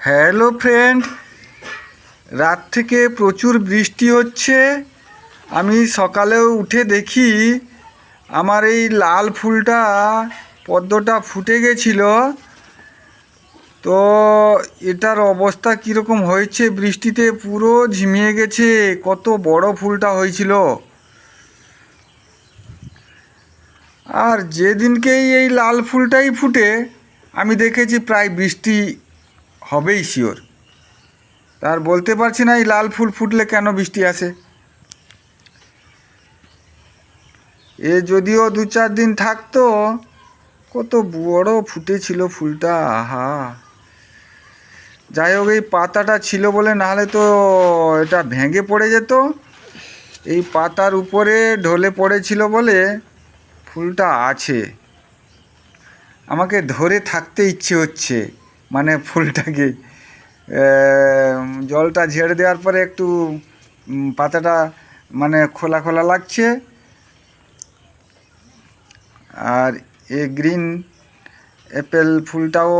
Hello friend, রাত থেকে প্রচুর বৃষ্টি হচ্ছে। আমি সকালেও উঠে দেখি আমার এই লাল ফুলটা পদ্মটা ফুটে গেছিল। তো এটার অবস্থা কীরকম হয়েছে, বৃষ্টিতে পুরো ঝিমিয়ে গেছে। কত বড় ফুলটা হয়েছিল। আর যেদিনকেই এই লাল ফুলটাই ফুটে আমি দেখেছি প্রায় বৃষ্টি হবেই শিওর। তার বলতে পারছি না এই লাল ফুল ফুটলে কেন বৃষ্টি আসে। এ যদিও 2-4 দিন থাকতো, কত বড় ফুটেছিল ফুলটা, আহা। যাই হোক, এই পাতাটা ছিল বলে, নাহলে তো এটা ভেঙে পড়ে যেত। এই পাতার উপরে ঢলে পড়েছিল বলে ফুলটা আছে। আমাকে ধরে থাকতে ইচ্ছে হচ্ছে, মানে ফুলটাকে জলটা ঝেড়ে দেওয়ার পরে একটু পাতাটা মানে খোলা খোলা লাগছে। আর এই গ্রিন অ্যাপেল ফুলটাও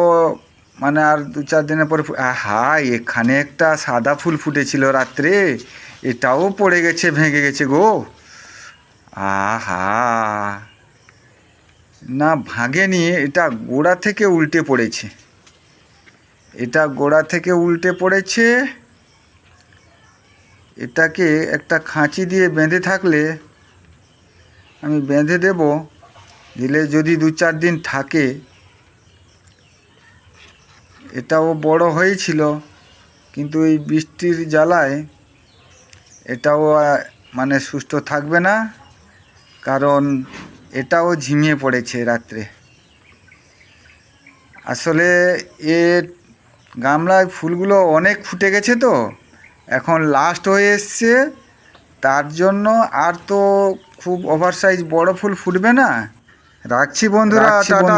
মানে আর 2-4 দিনের পরে, আহা, এখানে একটা সাদা ফুল ফুটেছিল রাত্রে, এটাও পড়ে গেছে, ভেঙে গেছে গো। আহা, না ভাঙেনি, এটা গোড়া থেকে উল্টে পড়েছে। এটা গোড়া থেকে উল্টে পড়েছে। এটাকে একটা খাঁচি দিয়ে বেঁধে থাকলে, আমি বেঁধে দেব, দিলে যদি 2-4 দিন থাকে। এটাও বড় হয়েছিল, কিন্তু এই বৃষ্টির জ্বালায় এটাও মানে সুস্থ থাকবে না, কারণ এটাও ঝিমিয়ে পড়েছে রাত্রে। আসলে এ গামলায় ফুলগুলো অনেক ফুটে গেছে, তো এখন লাস্ট হয়ে এসছে। তার জন্য আর তো খুব ওভার সাইজ বড় ফুল ফুটবে না। রাখছি বন্ধুরা, টাটা।